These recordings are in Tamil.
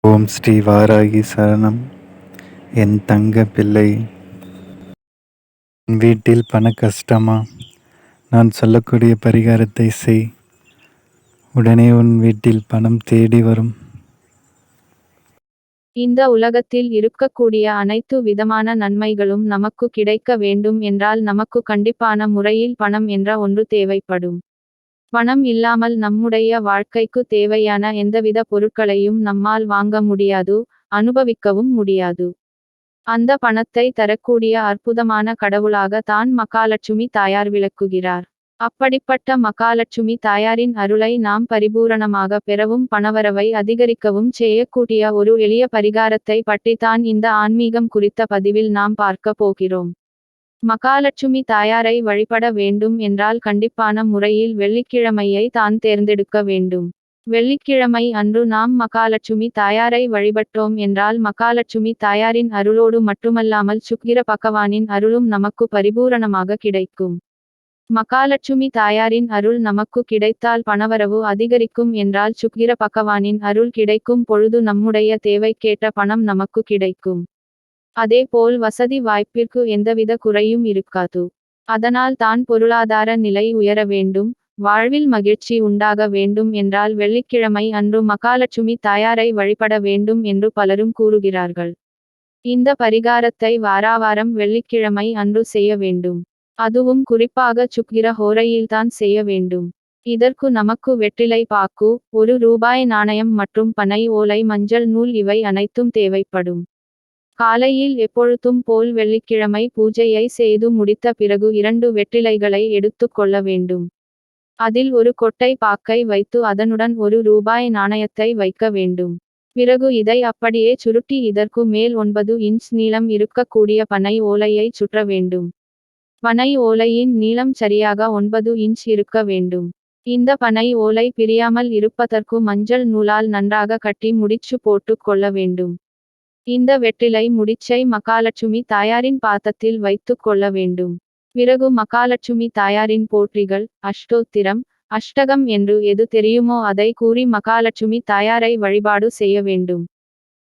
ஓம் ஸ்ரீ வாராகி சரணம். என் தங்க பிள்ளை, உன் வீட்டில் பண கஷ்டமா? நான் சொல்லக்கூடிய பரிகாரத்தை செய். உடனே உன் வீட்டில் பணம் தேடி வரும். இந்த உலகத்தில் இருக்கக்கூடிய அனைத்து விதமான நன்மைகளும் நமக்கு கிடைக்க வேண்டும் என்றால் நமக்கு கண்டிப்பான முறையில் பணம் என்ற ஒன்று தேவைப்படும். பணம் இல்லாமல் நம்முடைய வாழ்க்கைக்கு தேவையான எந்தவித பொருட்களையும் நம்மால் வாங்க முடியாது, அனுபவிக்கவும் முடியாது. அந்த பணத்தை தரக்கூடிய அற்புதமான கடவுளாக தான் மகாலட்சுமி தாயார் விளக்குகிறார். அப்படிப்பட்ட மகாலட்சுமி தாயாரின் அருளை நாம் பரிபூரணமாக பெறவும் பணவரவை அதிகரிக்கவும் செய்யக்கூடிய ஒரு எளிய பரிகாரத்தை பற்றி தான் இந்த ஆன்மீகம் குறித்த பதிவில் நாம் பார்க்க போகிறோம். மகாலட்சுமி தாயாரை வழிபட வேண்டும் என்றால் கண்டிப்பான முறையில் வெள்ளிக்கிழமையை தான் தேர்ந்தெடுக்க வேண்டும். வெள்ளிக்கிழமை அன்று நாம் மகாலட்சுமி தாயாரை வழிபட்டோம் என்றால் மகாலட்சுமி தாயாரின் அருளோடு மட்டுமல்லாமல் சுக்கிர பகவானின் அருளும் நமக்கு பரிபூரணமாக கிடைக்கும். மகாலட்சுமி தாயாரின் அருள் நமக்கு கிடைத்தால் பணவரவு அதிகரிக்கும் என்றால் சுக்கிர பகவானின் அருள் கிடைக்கும் பொழுது நம்முடைய தேவைக்கேற்ற பணம் நமக்கு கிடைக்கும். அதேபோல் வசதி வாய்ப்பிற்கு எந்தவித குறையும் இருக்காது. அதனால் தான் பொருளாதார நிலை உயர வேண்டும், வாழ்வில் மகிழ்ச்சி உண்டாக வேண்டும் என்றால் வெள்ளிக்கிழமை அன்று மகாலட்சுமி தாயாரை வழிபட வேண்டும் என்று பலரும் கூறுகிறார்கள். இந்த பரிகாரத்தை வாராவாரம் வெள்ளிக்கிழமை அன்று செய்ய வேண்டும். அதுவும் குறிப்பாக சுக்கிர ஹோரையில்தான் செய்ய வேண்டும். இதற்கு நமக்கு வெற்றிலை பாக்கு, ₹1 நாணயம் மற்றும் பனை ஓலை, மஞ்சள் நூல் இவை அனைத்தும் தேவைப்படும். காலையில் எப்பொழுதும் போல் வெள்ளிக்கிழமை பூஜையை செய்து முடித்த பிறகு 2 வெற்றிலைகளை எடுத்து கொள்ள வேண்டும். அதில் ஒரு கொட்டை பாக்கை வைத்து அதனுடன் ₹1 நாணயத்தை வைக்க வேண்டும். பிறகு இதை அப்படியே சுருட்டி இதற்கு மேல் 9 இன்ச் நீளம் இருக்கக்கூடிய பனை ஓலையை சுற்ற வேண்டும். பனை ஓலையின் நீளம் சரியாக 9 இன்ச் இருக்க வேண்டும். இந்த பனை ஓலை பிரியாமல் இருப்பதற்கு மஞ்சள் நூலால் நன்றாக கட்டி முடிச்சு போட்டு கொள்ள வேண்டும். இந்த வெற்றிலை முடிச்சை மகாலட்சுமி தாயாரின் பாதத்தில் வைத்து கொள்ள வேண்டும். பிறகு மகாலட்சுமி தாயாரின் போற்றிகள், அஷ்டோத்திரம், அஷ்டகம் என்று எது தெரியுமோ அதை கூறி மகாலட்சுமி தாயாரை வழிபாடு செய்ய வேண்டும்.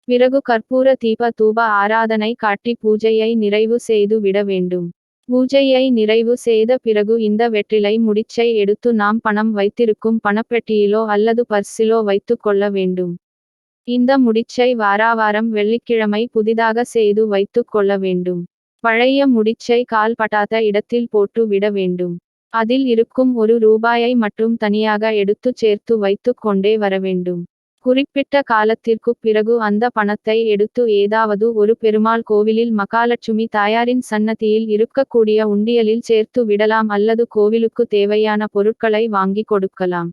பிறகு கற்பூர தீப தூப ஆராதனை காட்டி பூஜையை நிறைவு செய்து விட வேண்டும். பூஜையை நிறைவு செய்த பிறகு இந்த வெற்றிலை முடிச்சை எடுத்து நாம் பணம் வைத்திருக்கும் பணப்பெட்டியிலோ அல்லது பர்சிலோ வைத்து கொள்ள வேண்டும். இந்த முடிச்சை வாராவாரம் வெள்ளிக்கிழமை புதிதாக செய்து வைத்து கொள்ள வேண்டும். பழைய முடிச்சை கால் பட்டாத இடத்தில் போட்டு விட வேண்டும். அதில் இருக்கும் ₹1 மட்டும் தனியாக எடுத்து சேர்த்து வைத்து கொண்டே வர வேண்டும். குறிப்பிட்ட காலத்திற்கு பிறகு அந்த பணத்தை எடுத்து ஏதாவது ஒரு பெருமாள் கோவிலில் மகாலட்சுமி தாயாரின் சன்னதியில் இருக்கக்கூடிய உண்டியலில் சேர்த்து விடலாம் அல்லது கோவிலுக்கு தேவையான பொருட்களை வாங்கி கொடுக்கலாம்.